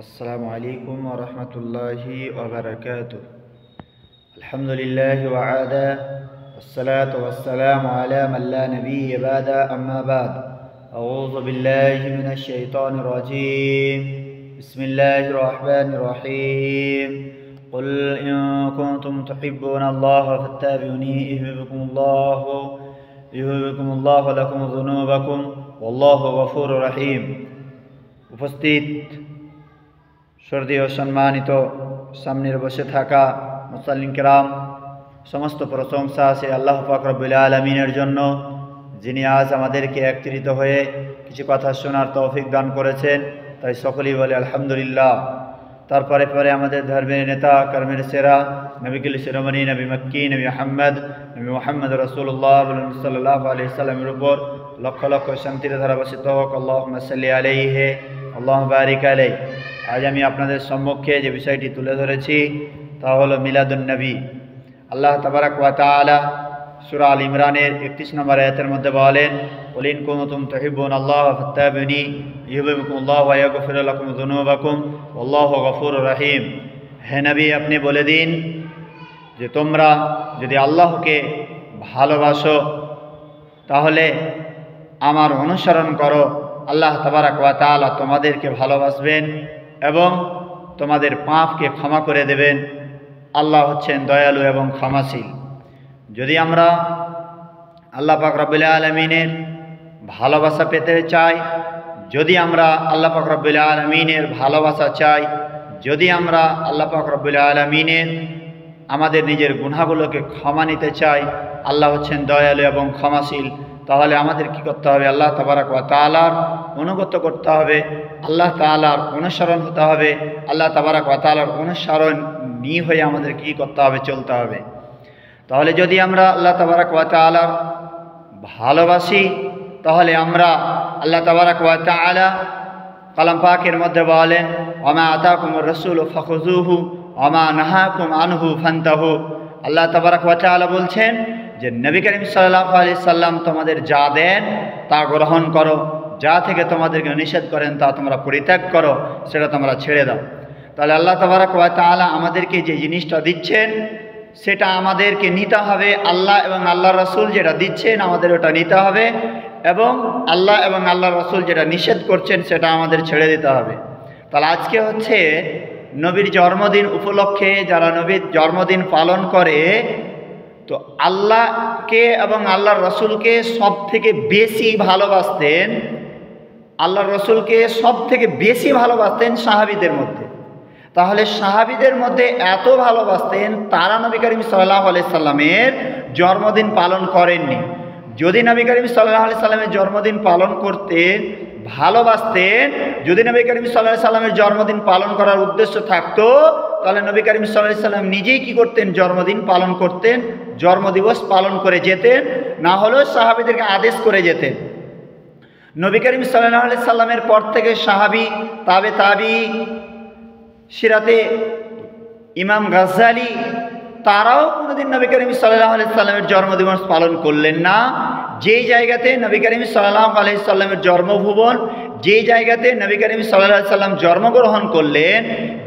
আসসালামু আলাইকুম ওয়া রাহমাতুল্লাহি ওয়া বারাকাতুহু। আলহামদুলিল্লাহি ওয়া আদা ওয়াসসালাতু ওয়াসসালামু আলা মান লা নাবিয়্যা বাদা আম্মা বাদ। আউযু বিল্লাহি মিনাশ শাইতানির রাজীম। বিসমিল্লাহির রাহমানির রাহিম। قل إن كنتم تحبون الله فاتبعوني يحببكم الله ولكم ذنوبكم والله غفور رحيم। উপস্থিত সর্দি ও সম্মানিত সামনের বসে থাকা মুসাল্লিন কিরাম, সমস্ত প্রশংসা আছে আল্লাহ পাক রব্বুল আলামিনের জন্য, যিনি আজ আমাদেরকে একত্রিত হয়ে কিছু কথা শোনার তৌফিক দান করেছেন। তাই সকলেই বলে আলহামদুলিল্লাহ। তারপরে আমাদের ধর্মের নেতা, কর্মের সেরা, নবীকুল শিরোমণি নবী মক্কি নবী মুহাম্মদ রাসূলুল্লাহ সাল্লাল্লাহু আলাইহি সাল্লামের উপর লক্ষ লক্ষ শান্তির ধারা বর্ষিত হোক। আল্লাহুম্মা সাল্লি আলাইহি আল্লাহুম্মা বারিক আলাইহি। আজ আমি আপনাদের সম্মুখে যে বিষয়টি তুলে ধরেছি তা হলো মিলাদুন নবী। আল্লাহ তাবারাক ওয়া তাআলা সূরা আল ইমরানের 31 নম্বর আয়াতের মধ্যে বলেন, কুল ইন কুনতুম তুহিব্বুনাল্লাহ ফাত্তাবিউনি ইউহিব্বুকুমুল্লাহ ওয়া ইয়াগফির লাকুম যুনুবাকুম ওয়াল্লাহু গফুরুর রহিম। হে নবী, আপনি বলে দিন যে তোমরা যদি আল্লাহকে ভালোবাসো তাহলে আমার অনুসরণ করো। আল্লাহ তাবারাক ওয়া তাআলা তোমাদেরকে ভালোবাসবেন এবং তোমাদের পাপকে ক্ষমা করে দেবেন। আল্লাহ হচ্ছেন দয়ালু এবং ক্ষমাশীল। যদি আমরা আল্লাহ পাক রব্বুল আলামিনের ভালোবাসা পেতে চাই, যদি আমরা আল্লাহ পাক রব্বুল আলামিনের ভালোবাসা চাই, যদি আমরা আল্লাহ পাক রব্বুল আলামিনের আমাদের নিজের গুনাহগুলোকে ক্ষমা নিতে চাই, আল্লাহ হচ্ছেন দয়ালু এবং ক্ষমাশীল, তাহলে আমাদের কি করতে হবে? আল্লাহ তাবারাক ওয়া তাআলার অনুগত করতে হবে, আল্লাহ তাআলার অনুসরণ হতে হবে। আল্লাহ তাবারাক ওয়া তাআলার অনুসরণ নিয়ে হয়ে আমাদের কি করতে হবে? চলতে হবে। তাহলে যদি আমরা আল্লাহ তাবারাক ওয়া তাআলার ভালোবাসি তাহলে আমরা আল্লাহ তাবারাক ওয়া তাআলা কালাম পাকের মধ্যে বলেন, ওয়ামা আতাকুমুর রাসূলু ফাখুযুহু ওয়ামা নাহাকুম আনহু ফান্তাহু। আল্লাহ তাবারাক ওয়া তাআলা বলছেন যে নবী করিম সাল্লাল্লাহু আলাইহি সাল্লাম তোমাদের যা দেন তা গ্রহণ করো, যা থেকে তোমাদেরকে নিষেধ করেন তা তোমরা পরিত্যাগ করো, সেটা তোমরা ছেড়ে দাও। তাহলে আল্লাহ তাবারাক ওয়া তাআলা আমাদেরকে যে জিনিসটা দিচ্ছেন সেটা আমাদেরকে নিতে হবে। আল্লাহ এবং আল্লাহ রাসূল যেটা দিচ্ছেন আমাদের ওটা নিতে হবে, এবং আল্লাহ এবং আল্লাহ রাসূল যেটা নিষেধ করছেন সেটা আমাদের ছেড়ে দিতে হবে। তাহলে আজকে হচ্ছে নবীর জন্মদিন উপলক্ষে যারা নবীর জন্মদিন পালন করে, তো আল্লাহকে এবং আল্লাহর রসুলকে সব থেকে বেশি ভালোবাসতেন, আল্লাহর রসুলকে সব থেকে বেশি ভালোবাসতেন সাহাবীদের মধ্যে। তাহলে সাহাবীদের মধ্যে এত ভালোবাসতেন, তারা নবী করিম সাল্লাল্লাহু আলাইহি সাল্লামের জন্মদিন পালন করেননি। যদি নবী করিম সাল্লাল্লাহু আলাইহি সাল্লামের জন্মদিন পালন করতেন, ভালোবাসতেন, যদি নবী করিম সাল্লাল্লাহু আলাইহি সাল্লামের জন্মদিন পালন করার উদ্দেশ্য থাকতো, তাহলে নবী করিম সাল্লাল্লাহু আলাইহি সাল্লাম নিজেই কি করতেন? জন্মদিন পালন করতেন, জন্মদিবস পালন করে যেতেন, না হলেও সাহাবীদেরকে আদেশ করে যেতেন। নবী করিম সাল্লাল্লাহু আলাইহি সাল্লামের পর থেকে সাহাবী, তাবি, সিরাতে ইমাম গাজ্জালি, তারাও কোনোদিন নবী করিম সাল্লাল্লাহু আলাইহি সাল্লামের জন্মদিবস পালন করলেন না। যেই জায়গাতে নবী করিম সাল্লাল্লাহু আলাইহি সাল্লামের জন্মভুবন, যে জায়গাতে নবী করিম সাল্লাল্লাহু আলাইহি সাল্লাম জন্মগ্রহণ করলেন,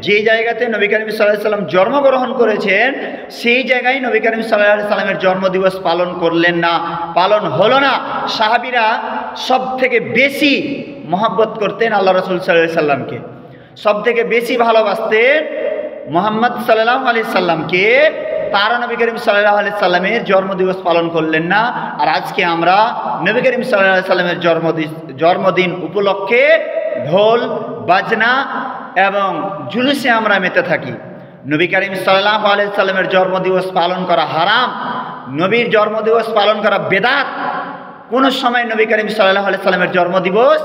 যে জায়গাতে নবী করিম সাল্লাল্লাহু আলাইহি সাল্লাম জন্মগ্রহণ করেছেন, সেই জায়গায় নবী করিম সাল্লাল্লাহু আলাইহি সাল্লামের জন্মদিবস পালন করলেন না, পালন হলো না। সাহাবীরা সব থেকে বেশি মহব্বত করতেন আল্লাহ রাসূল সাল্লাল্লাহু আলাইহি সাল্লামকে, সব থেকে বেশি ভালোবাসতেন মুহাম্মদ সাল্লাল্লাহু আলাইহি সাল্লামকে। তারা নবী করিম সাল্লাল্লাহু আলাইহি সাল্লামের জন্মদিবস পালন করলেন না। আর আজকে আমরা নবী করিম সাল্লাল্লাহু আলাইহি সাল্লামের জন্মদিন উপলক্ষে ঢোল বাজনা এবং জুলুসে আমরা মেতে থাকি। নবী করিম সাল্লাল্লাহু আলাইহি সাল্লামের জন্মদিবস পালন করা হারাম, নবীর জন্মদিবস পালন করা বেদাত। কোনো সময় নবী করিম সাল্লাল্লাহু আলাইহি সাল্লামের জন্মদিবস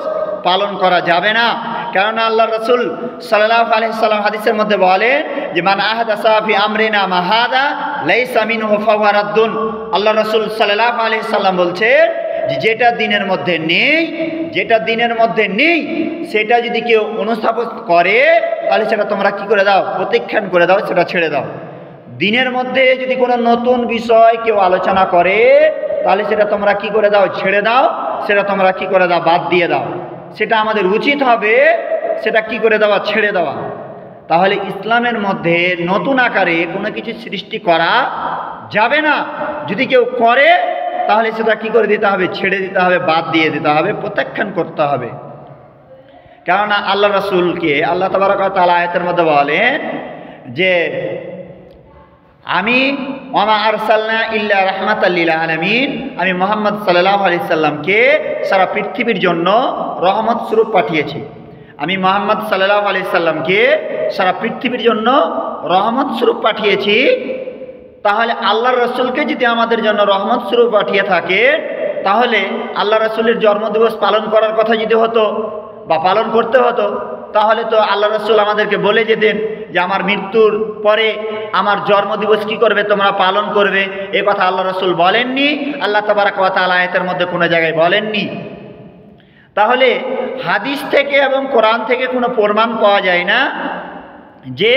পালন করা যাবে না। কারণ আল্লাহ রাসূল সাল্লাল্লাহু আলাইহি সাল্লাম হাদিসের মধ্যে বলেন যে মান আহদাসা ফি আমরিনা মা হাযা লাইসা মিনহু ফাহুয়া রাদ্দুন। আল্লাহ রাসূল সাল্লাল্লাহু আলাইহি সাল্লাম বলছেন যে যেটা দিনের মধ্যে নেই, যেটা দিনের মধ্যে নেই সেটা যদি কেউ অনুস্থাপন করে তাহলে সেটা তোমরা কি করে দাও? প্রত্যাখ্যান করে দাও, সেটা ছেড়ে দাও। দিনের মধ্যে যদি কোনো নতুন বিষয় কেউ আলোচনা করে তাহলে সেটা তোমরা কি করে দাও? ছেড়ে দাও, সেটা তোমরা কি করে দাও? বাদ দিয়ে দাও। সেটা আমাদের উচিত হবে সেটা কি করে দেওয়া, ছেড়ে দেওয়া। তাহলে ইসলামের মধ্যে নতুন আকারে কোনো কিছু সৃষ্টি করা যাবে না। যদি কেউ করে তাহলে সেটা কি করে দিতে হবে, ছেড়ে দিতে হবে, বাদ দিয়ে দিতে হবে, প্রত্যাখ্যান করতে হবে। কেননা আল্লাহ রাসূলকে আল্লাহ তাবারক ওয়া তাআলা আয়াতের মধ্যে বলেন যে আমি ওয়ামা আরসালনা ইল্লা রাহমাতাল লিল আলামিন, আমি মুহাম্মদ সাল্লাল্লাহু আলাইহি সাল্লামকে সারা পৃথিবীর জন্য রহমত স্বরূপ পাঠিয়েছি। আমি মুহাম্মদ সাল্লাল্লাহু আলাইহি সাল্লামকে সারা পৃথিবীর জন্য রহমত স্বরূপ পাঠিয়েছি। তাহলে আল্লাহর রাসূলকে যদি আমাদের জন্য রহমত স্বরূপ পাঠিয়ে থাকে, তাহলে আল্লাহ রাসূলের জন্মদিবস পালন করার কথা যদি হতো বা পালন করতে হতো, তাহলে তো আল্লাহ রাসূল আমাদেরকে বলে যেতেন যে আমার মৃত্যুর পরে আমার জন্মদিবস কি করবে, তোমরা পালন করবে। এ কথা আল্লাহ রাসূল বলেননি, আল্লাহ তাবারক ওয়া তাআলা আয়াতের মধ্যে কোনো জায়গায় বলেননি। তাহলে হাদিস থেকে এবং কোরআন থেকে কোনো প্রমাণ পাওয়া যায় না যে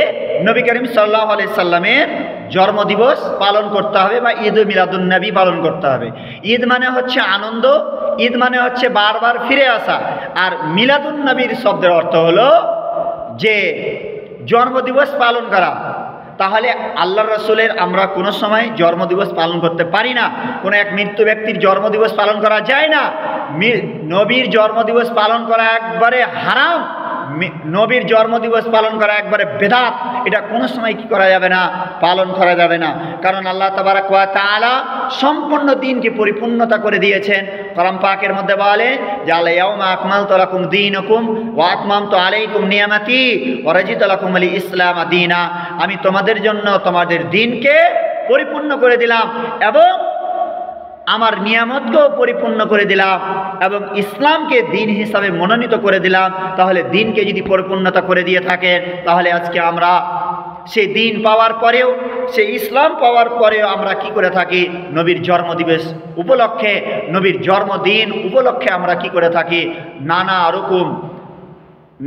নবী করিম সাল্লাল্লাহু আলাইহি সাল্লামের জন্মদিবস পালন করতে হবে বা ঈদ মিলাদুন নবী পালন করতে হবে। ঈদ মানে হচ্ছে আনন্দ, ঈদ মানে হচ্ছে বারবার ফিরে আসা। আর মিলাদুন নবীর শব্দের অর্থ হলো যে জন্মদিবস পালন করা। তাহলে আল্লাহ রাসূলের আমরা কোনো সময় জন্মদিবস পালন করতে পারি না, কোনো এক মৃত্যু ব্যক্তির জন্মদিবস পালন করা যায় না। নবীর জন্মদিবস পালন করা একবারে হারাম, নবীর জন্মদিবস পালন করা একবারে বেদাত। এটা কোনো সময় কি করা যাবে না, পালন করা যাবে না। কারণ আল্লাহ তাবারক ওয়া তাআলা সম্পূর্ণ দিনকে পরিপূর্ণতা করে দিয়েছেন। কোরআন পাকের মধ্যে বলে যে আল ইয়াউমা আকমালতু লাকুম দীনাকুম ওয়া আতমামতু আলাইকুম নিয়ামাতি ওয়া রাদিতু লাকুমুল ইসলাম দীনা, আমি তোমাদের জন্য তোমাদের দিনকে পরিপূর্ণ করে দিলাম এবং আমার নিয়ামতকেও পরিপূর্ণ করে দিলাম এবং ইসলামকে দিন হিসাবে মনোনীত করে দিলাম। তাহলে দিনকে যদি পরিপূর্ণতা করে দিয়ে থাকেন, তাহলে আজকে আমরা সেই দিন পাওয়ার পরেও, সেই ইসলাম পাওয়ার পরেও আমরা কি করে থাকি, নবীর জন্মদিবস উপলক্ষে, নবীর জন্মদিন উপলক্ষে আমরা কি করে থাকি,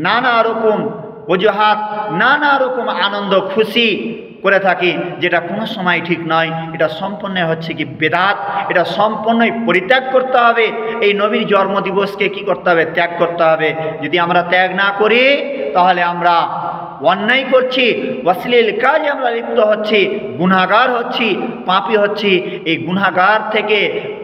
নানা রকম অজুহাত, নানা রকম আনন্দ খুশি করে থাকি, যেটা কোনো সময় ঠিক নয়। এটা সম্পূর্ণ হচ্ছে কি বেদাত। এটা সম্পূর্ণই পরিত্যাগ করতে হবে। এই নবীর জন্মদিবসকে কি করতে হবে, ত্যাগ করতে হবে। যদি আমরা ত্যাগ না করি তাহলে আমরা অন্যায় করছি, অশ্লীল কাজে আমরা লিপ্ত হচ্ছি, গুনাহগার হচ্ছি, পাপী হচ্ছি। এই গুনাহগার থেকে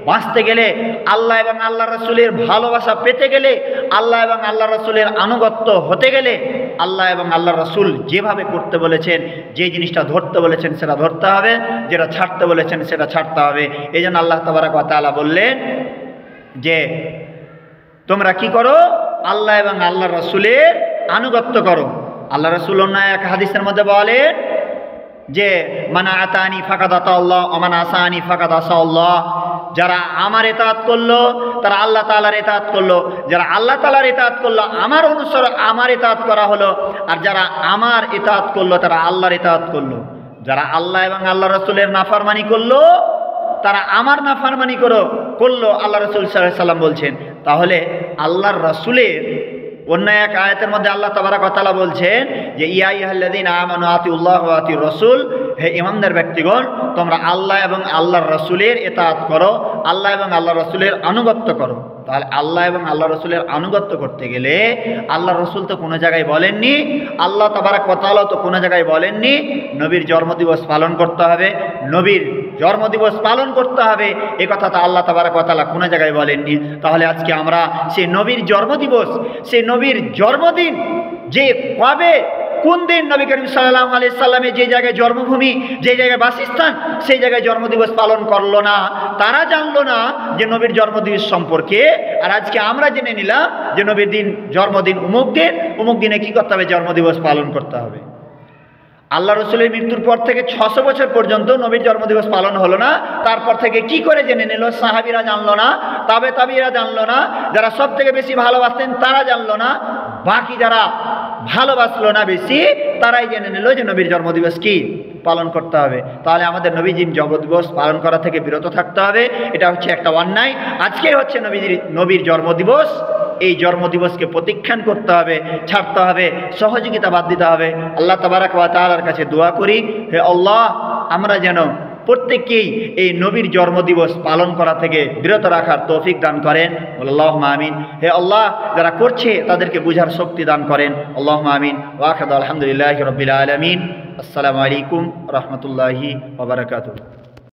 বাঁচতে গেলে, আল্লাহ এবং আল্লাহ রাসূলের ভালোবাসা পেতে গেলে, আল্লাহ এবং আল্লাহ রাসূলের আনুগত্য হতে গেলে, আল্লাহ এবং আল্লাহ রাসূল যেভাবে করতে বলেছেন, যে জিনিসটা ধরতে বলেছেন সেটা ধরতে হবে, যেটা ছাড়তে বলেছেন সেটা ছাড়তে হবে। এই জন্য আল্লাহ তাবারক ওয়া তাআলা বললেন যে তোমরা কি করো, আল্লাহ এবং আল্লাহ রাসূলের আনুগত্য করো। আল্লাহ রাসূল অন্য এক হাদিসের মধ্যে বলেন যে মান আতানি ফাকাদ আতাল্লাহ ওয়া মান আসানি ফাকাদ আসাল্লাহ, যারা আমার ইতাআত করলো তারা আল্লাহ তাআলার ইতাআত করলো, যারা আল্লাহ তাআলার ইতাআত করলো আমার অনুসরণ, আমার ইতাআত করা হলো, আর যারা আমার ইতাআত করলো তারা আল্লাহর ইতাআত করলো। যারা আল্লাহ এবং আল্লাহ রাসূলের নাফরমানি করলো তারা আমার নাফরমানি করলো, আল্লাহ রাসূল সাল্লাল্লাহু আলাইহি সাল্লাম বলছেন। তাহলে আল্লাহর রাসূলের অন্য এক আয়াতের মধ্যে আল্লাহ তাবারক ওয়া তাআলা বলছেন যে ইয়া আইয়ুহাল্লাযীনা আমানু আতিউল্লাহ ওয়া আতিউর রাসূল, হে ঈমানদার ব্যক্তিগণ তোমরা আল্লাহ এবং আল্লাহর রাসূলের ইতাআত করো, আল্লাহ এবং আল্লাহর রাসূলের আনুগত্য করো। তাহলে আল্লাহ এবং আল্লাহ রাসূলের আনুগত্য করতে গেলে আল্লাহ রাসূল তো কোনো জায়গায় বলেননি, আল্লাহ তাবারক ওয়া তাআলা তো কোনো জায়গায় বলেননি নবীর জন্মদিবস পালন করতে হবে, নবীর জন্মদিবস পালন করতে হবে, এ কথা তো আল্লাহ তাবারক ওয়া তাআলা কোনো জায়গায় বলেননি। তাহলে আজকে আমরা সেই নবীর জন্মদিবস, সেই নবীর জন্মদিন যে কবে, কোন দিন নবী করিম সাল্লাল্লাহু আলাইহি সাল্লামের যে জায়গায় জন্মভূমি, যে জায়গায় বাসস্থান, সেই জায়গায় জন্মদিবস পালন করলো না, তারা জানলো না যে নবীর জন্মদিবস সম্পর্কে। আর আজকে আমরা জেনে নিলাম যে নবীর দিন জন্মদিন অমুক দিনে কি করতে হবে, জন্মদিবস পালন করতে হবে। আল্লাহ রসুলের মৃত্যুর পর থেকে 600 বছর পর্যন্ত নবীর জন্মদিবস পালন হলো না। তারপর থেকে কি করে জেনে নিল? সাহাবীরা জানলো না, তাবিঈরা জানলো না, যারা সব থেকে বেশি ভালোবাসতেন তারা জানলো না, বাকি যারা ভালোবাসলো না বেশি তারাই জেনে নিল যে নবীর জন্মদিবস কি পালন করতে হবে। তাহলে আমাদের নবীজির জন্মদিবস পালন করা থেকে বিরত থাকতে হবে। এটা হচ্ছে একটা অন্যায়। আজকে হচ্ছে নবীর জন্মদিবস। এই জন্মদিবসকে প্রত্যাখ্যান করতে হবে, ছাড়তে হবে, সহযোগিতা বাদ দিতে হবে। আল্লাহ তাবারক ওয়া তাআলার কাছে দোয়া করি, হে আল্লাহ আমরা যেন প্রত্যেককেই এই নবীর জন্মদিবস পালন করা থেকে বিরত রাখার তৌফিক দান করেন। আল্লাহুম্মা আমিন। হে আল্লাহ, যারা করছে তাদেরকে বুঝার শক্তি দান করেন। আল্লাহুম্মা আমিন। ওয়া আখিরু আলহামদুলিল্লাহি রাব্বিল আলামিন। আসসালামু আলাইকুম ওয়া রাহমাতুল্লাহি ওয়া বারাকাতুহু।